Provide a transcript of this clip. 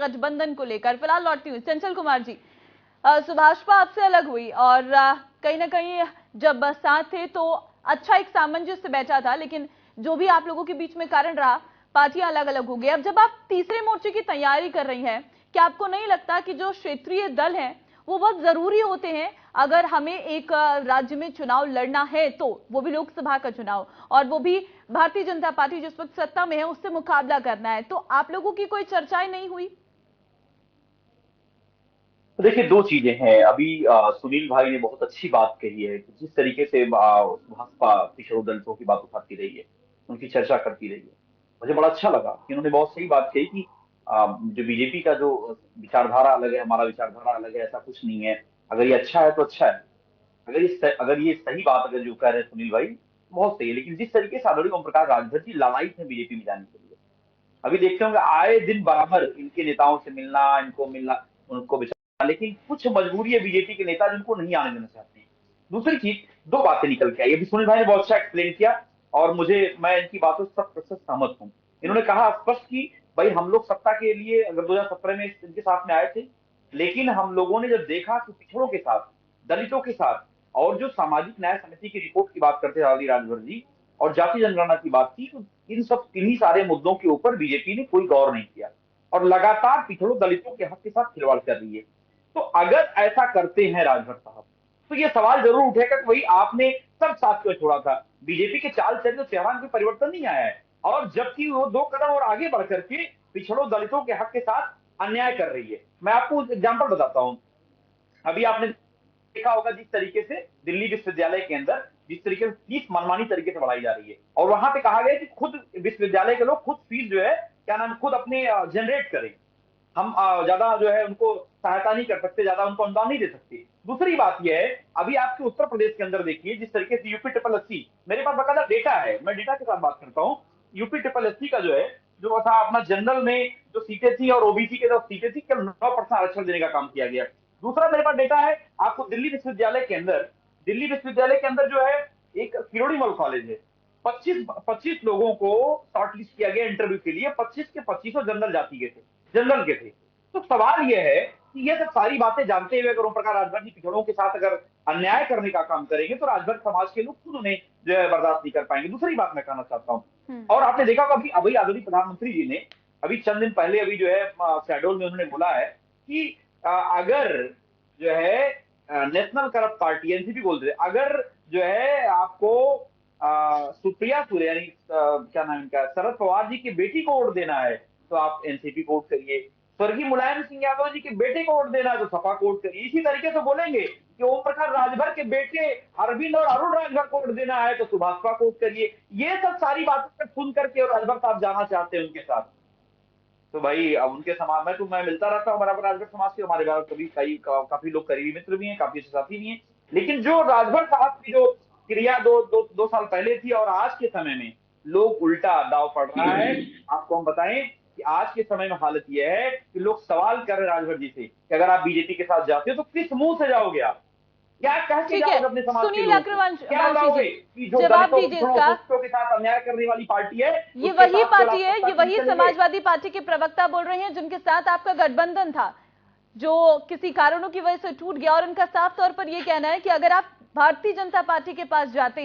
गठबंधन को लेकर। फिलहाल लौटती हूँ चंचल कुमार जी, सुभाषपा आपसे अलग हुई और कहीं ना कहीं जब साथ थे तो अच्छा एक सामंजस्य बैठा था, लेकिन जो भी आप लोगों के बीच में कारण रहा, पार्टियां अलग अलग हो गई। अब जब आप तीसरे मोर्चे की तैयारी कर रही हैं, क्या आपको नहीं लगता कि जो क्षेत्रीय दल हैं वो बहुत जरूरी होते हैं अगर हमें एक राज्य में चुनाव लड़ना है, तो वो भी लोकसभा का चुनाव, और वो भी भारतीय जनता पार्टी जिस वक्त सत्ता में है उससे मुकाबला करना है? तो आप लोगों की कोई चर्चाएं नहीं हुई? तो देखिए, दो चीजें हैं। अभी सुनील भाई ने बहुत अच्छी बात कही है कि जिस तरीके से भाजपा पिछड़ों दलितों की बात उठाती रही है, उनकी चर्चा करती रही है, मुझे बड़ा अच्छा लगा कि उन्होंने बहुत सही बात कही कि जो बीजेपी का जो विचारधारा अलग है, हमारा विचारधारा अलग है, ऐसा कुछ नहीं है। अगर ये अच्छा है तो अच्छा है। अगर ये सही बात अगर जो कह रहे हैं सुनील भाई, बहुत सही है। लेकिन जिस तरीके से आदरणीय ओम प्रकाश राजभर जी लालायित है बीजेपी में जाने के लिए, अभी देखते होंगे आए दिन बराबर इनके नेताओं से मिलना, इनको मिलना, उनको बिछाना, लेकिन कुछ मजबूरी है बीजेपी के नेता जिनको नहीं आने देना चाहते हैं। दूसरी चीज, दो बातें निकल के आई। अभी सुनील भाई ने बहुत अच्छा एक्सप्लेन किया और मैं इनकी बातों से 100% सहमत हूँ। इन्होंने कहा स्पष्ट कि भाई हम लोग सत्ता के लिए अगर 2017 में इनके साथ में आए थे, लेकिन हम लोगों ने जब देखा कि पिछड़ों के साथ, दलितों के साथ, और जो सामाजिक न्याय समिति की रिपोर्ट की बात करते हैं राजभर जी, और जाति जनगणना की बात की, तो इन सब किन्हीं सारे मुद्दों के ऊपर बीजेपी ने कोई गौर नहीं किया और लगातार पिछड़ों दलितों के हक के साथ खिलवाड़ कर रही है। तो अगर ऐसा करते हैं राजभर साहब, तो ये सवाल जरूर उठेगा कि भाई आपने सब साथ क्यों छोड़ा था। बीजेपी के चाल चलन चेहरा में कोई परिवर्तन नहीं आया है, और जबकि वो दो कदम और आगे बढ़ करके पिछड़ों दलितों के हक के साथ अन्याय कर रही है। मैं आपको एग्जाम्पल बताता हूं। अभी आपने देखा होगा जिस तरीके से दिल्ली विश्वविद्यालय के अंदर जिस तरीके से फीस मनमानी तरीके से बढ़ाई जा रही है, और वहां पे कहा गया कि खुद विश्वविद्यालय के लोग खुद फीस जो है, क्या नाम, खुद अपने जनरेट करें। हम ज्यादा जो है उनको सहायता नहीं कर सकते, ज्यादा उनको अनुदान नहीं दे सकते। दूसरी बात यह है, अभी आपके उत्तर प्रदेश के अंदर देखिए जिस तरीके से यूपी ट्रिपल एससी, मेरे पास बकायदा डेटा है, मैं डेटा के साथ बात करता हूँ। यूपी ट्रिपल एससी का जो है, जो था अपना जनरल में जो सीटें थी और ओबीसी के जो सीटें थी, केवल 9% आरक्षण देने का काम किया गया। दूसरा मेरे पास डेटा है आपको दिल्ली विश्वविद्यालय के अंदर जो है एक किरोड़ीमल कॉलेज है। 25 लोगों को शॉर्ट लिस्ट किया गया इंटरव्यू के लिए, 25 के 25 जनरल जाति के थे, जनरल के थे। तो सवाल यह है कि ये सब सारी बातें जानते हुए अगर ओम प्रकाश राजभर जी पिछड़ों के साथ अगर अन्याय करने का काम करेंगे, तो राजभर समाज के लोग खुद उन्हें जो है बर्दाश्त नहीं कर पाएंगे। दूसरी बात मैं कहना चाहता हूँ, और आपने देखा होगा अभी अभी आदरणीय प्रधानमंत्री जी ने अभी चंद दिन पहले अभी जो है शहडोल में उन्होंने बोला है कि अगर जो है नेशनल करप्ट पार्टी एनसीपी बोलते थे, अगर जो है आपको सुप्रिया सुले यानी क्या नाम इनका, शरद पवार जी की बेटी को वोट देना है तो आप एनसीपी को वोट करिए। स्वर्गीय मुलायम सिंह यादव जी के बेटे को वोट देना है तो सपा को वोट करिए। इसी तरीके से बोलेंगे कि ओम प्रकाश राजभर के बेटे अरविंद और अरुण राजभर को वोट देना है तो सुभाषपा को वोट करिए। ये सब सारी बातें सुन करके और राजभर साहब जाना चाहते हैं उनके साथ। तो भाई अब उनके समाज में तो मैं मिलता रहता हूँ बराबर राजभर समाज के, हमारे बारे कभी काफी लोग करीबी मित्र भी हैं, काफी अच्छे साथी भी हैं। लेकिन जो राजभर साहब की जो क्रिया दो साल पहले थी और आज के समय में लोग उल्टा दाव पड़ रहा है। आपको हम बताएं कि आज के समय में हालत यह है कि लोग सवाल कर रहे हैं राजभर जी से कि अगर आप बीजेपी के साथ जाते हो तो किस मुंह से जाओगे आप, क्या कह के ठीक है, जाओगे अपने समाज के सुनील लोगों को, क्या अग्रवंशी जी, बताओगे कि जो जवाब दलितों दीजिए पिछड़ों इसका। शोषितों के साथ अन्याय करने वाली पार्टी है ये उसके वही साथ केवल पार्टी आप है, सत्ता ये के लिए वही चलेंगे। समाजवादी पार्टी के प्रवक्ता बोल रहे हैं जिनके साथ आपका गठबंधन था, जो किसी कारणों की वजह से टूट गया, और उनका साफ तौर पर यह कहना है कि अगर आप भारतीय जनता पार्टी के पास जाते